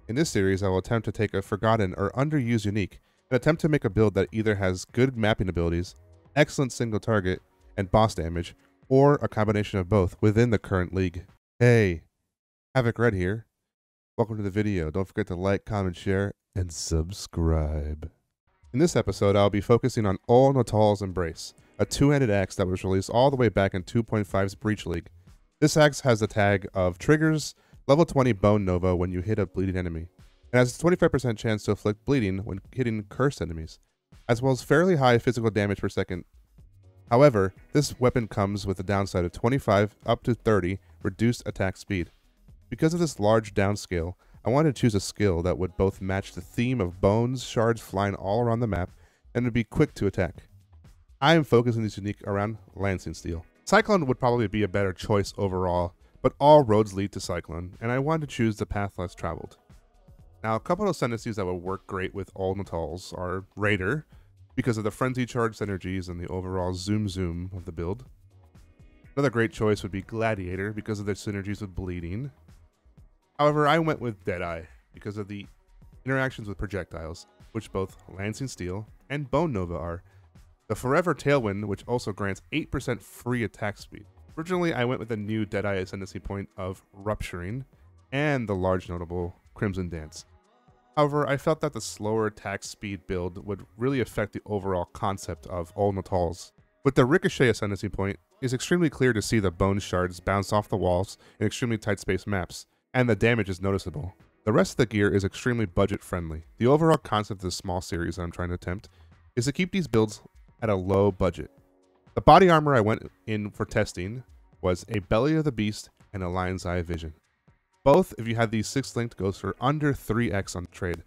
In this series, I will attempt to take a forgotten or underused unique and attempt to make a build that either has good mapping abilities, excellent single target, and boss damage, or a combination of both within the current league. Hey, Havoc Red here. Welcome to the video. Don't forget to like, comment, share, and subscribe. In this episode, I'll be focusing on Uul-Netol's Embrace, a two-handed axe that was released all the way back in 2.5's Breach League. This axe has the tag of triggers level 20 Bone Nova when you hit a bleeding enemy, and has a 25% chance to inflict bleeding when hitting cursed enemies, as well as fairly high physical damage per second. However, this weapon comes with a downside of 25 up to 30 reduced attack speed. Because of this large downscale, I wanted to choose a skill that would both match the theme of bones shards flying all around the map and would be quick to attack. I am focusing this unique around Lancing Steel. Cyclone would probably be a better choice overall, but all roads lead to Cyclone, and I wanted to choose the path less traveled. Now, a couple of ascendancies that would work great with Uul-Netols are Raider, because of the frenzy charge synergies and the overall zoom of the build. Another great choice would be Gladiator, because of their synergies with bleeding. However, I went with Deadeye, because of the interactions with projectiles, which both Lancing Steel and Bone Nova are. The Forever Tailwind, which also grants 8% free attack speed. Originally, I went with the new Deadeye ascendancy point of Rupturing, and the large notable Crimson Dance. However, I felt that the slower attack speed build would really affect the overall concept of Uul-Netols. With the Ricochet ascendancy point, it's extremely clear to see the bone shards bounce off the walls in extremely tight space maps, and the damage is noticeable. The rest of the gear is extremely budget friendly. The overall concept of this small series that I'm trying to attempt is to keep these builds at a low budget. The body armor I went in for testing was a Belly of the Beast and a Lion's Eye Vision. Both, if you have these 6 linked, goes for under 3x on trade.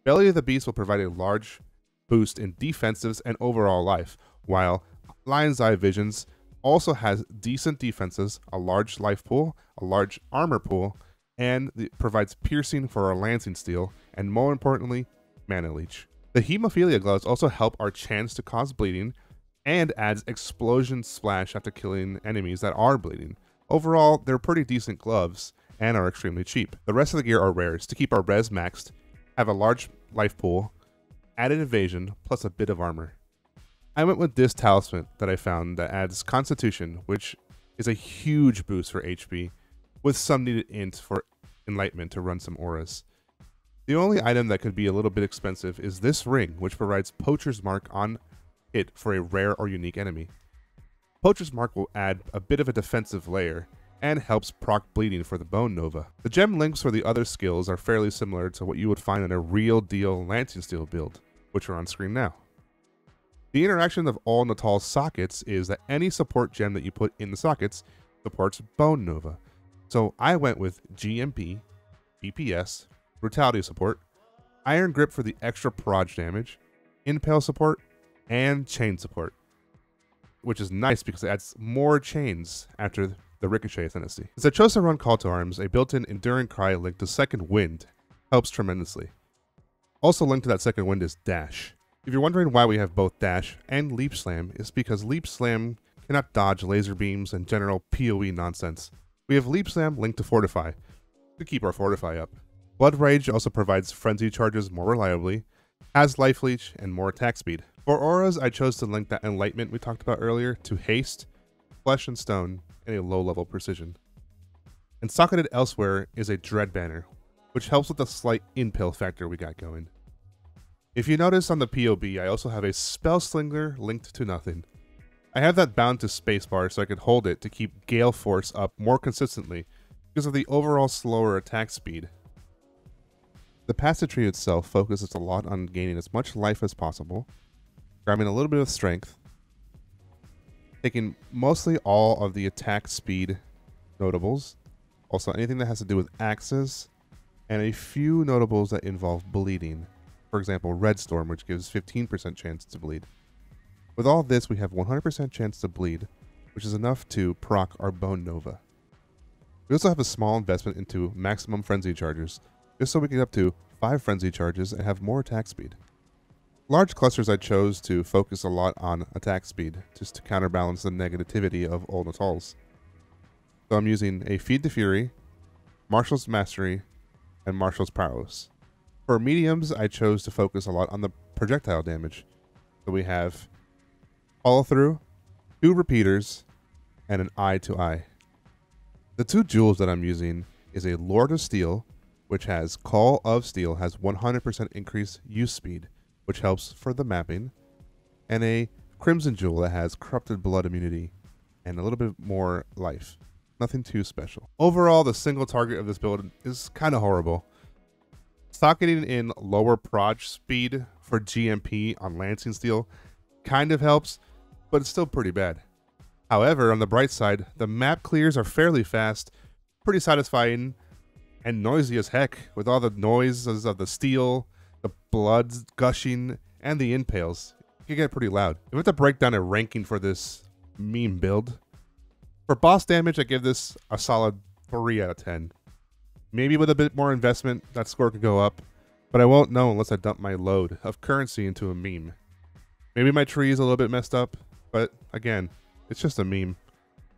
Belly of the Beast will provide a large boost in defensives and overall life, while Lion's Eye Visions also has decent defenses, a large life pool, a large armor pool, and provides piercing for our Lancing Steel, and more importantly, Mana Leech. The Hemophilia gloves also help our chance to cause bleeding, and adds explosion splash after killing enemies that are bleeding. Overall, they're pretty decent gloves, and are extremely cheap. The rest of the gear are rares to keep our res maxed, have a large life pool, added evasion, plus a bit of armor. I went with this talisman that I found that adds Constitution, which is a huge boost for HP, with some needed int for enlightenment to run some auras. The only item that could be a little bit expensive is this ring, which provides Poacher's Mark on it for a rare or unique enemy. Poacher's Mark will add a bit of a defensive layer, and helps proc bleeding for the Bone Nova. The gem links for the other skills are fairly similar to what you would find in a real deal Lancing Steel build, which are on screen now. The interaction of Uul-Netol's sockets is that any support gem that you put in the sockets supports Bone Nova. So I went with GMP, BPS, Brutality support, Iron Grip for the extra proj damage, Impale support, and Chain support, which is nice because it adds more chains after the Ricochet ascendancy. As I chose to run Call to Arms, a built-in Enduring Cry linked to Second Wind helps tremendously. Also linked to that Second Wind is Dash. If you're wondering why we have both Dash and Leap Slam, it's because Leap Slam cannot dodge laser beams and general PoE nonsense. We have Leap Slam linked to Fortify to keep our Fortify up. Blood Rage also provides frenzy charges more reliably, has Life Leech, and more attack speed. For auras, I chose to link that Enlightenment we talked about earlier to Haste, Flesh and Stone, and a low-level Precision. And socketed elsewhere is a Dread Banner, which helps with the slight impale factor we got going. If you notice on the POB, I also have a Spell Slinger linked to nothing. I have that bound to spacebar so I can hold it to keep Gale Force up more consistently because of the overall slower attack speed. The passive tree itself focuses a lot on gaining as much life as possible, grabbing a little bit of strength, taking mostly all of the attack speed notables, also anything that has to do with axes, and a few notables that involve bleeding. For example, Red Storm, which gives 15% chance to bleed. With all this, we have 100% chance to bleed, which is enough to proc our Bone Nova. We also have a small investment into maximum frenzy charges, just so we can get up to 5 frenzy charges and have more attack speed. Large clusters I chose to focus a lot on attack speed, just to counterbalance the negativity of Uul-Netols. So I'm using a Feed the Fury, Marshal's Mastery, and Marshall's prowess. For mediums, I chose to focus a lot on the projectile damage. So we have follow through, 2 repeaters, and an eye to eye. The 2 jewels that I'm using is a Lord of Steel, which has Call of Steel, has 100% increased use speed, which helps for the mapping, and a Crimson Jewel that has Corrupted Blood immunity and a little bit more life. Nothing too special. Overall, the single target of this build is kind of horrible. Socketing in lower proj speed for GMP on Lancing Steel kind of helps, but it's still pretty bad. However, on the bright side, the map clears are fairly fast, pretty satisfying, and noisy as heck, with all the noises of the steel, the blood gushing, and the impales. It can get pretty loud. If we have to break down a ranking for this meme build, for boss damage, I give this a solid 3 out of 10. Maybe with a bit more investment, that score could go up, but I won't know unless I dump my load of currency into a meme. Maybe my tree is a little bit messed up, but again, it's just a meme.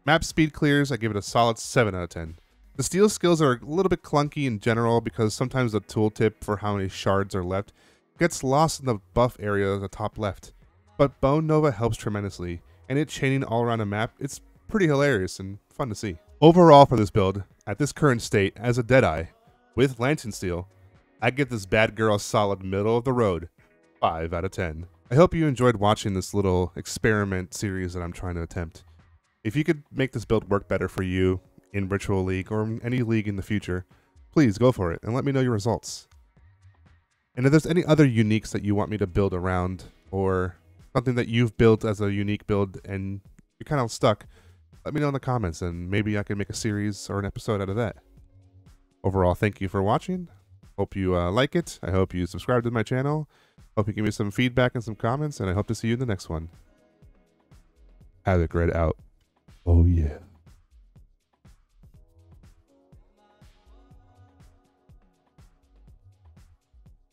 Map speed clears, I give it a solid 7 out of 10. The steel skills are a little bit clunky in general because sometimes the tooltip for how many shards are left gets lost in the buff area at the top left. But Bone Nova helps tremendously, and it chaining all around the map, it's pretty hilarious and fun to see. Overall for this build, at this current state, as a Deadeye, with Lantern Steel, I give this bad girl a solid middle of the road, 5 out of 10. I hope you enjoyed watching this little experiment series that I'm trying to attempt. If you could make this build work better for you in Ritual League or any league in the future, please go for it and let me know your results. And if there's any other uniques that you want me to build around, or something that you've built as a unique build and you're kind of stuck, let me know in the comments and maybe I can make a series or an episode out of that. Overall, thank you for watching. Hope you like it. I hope you subscribe to my channel. Hope you give me some feedback and some comments, and I hope to see you in the next one. Havoc Red out. Oh yeah.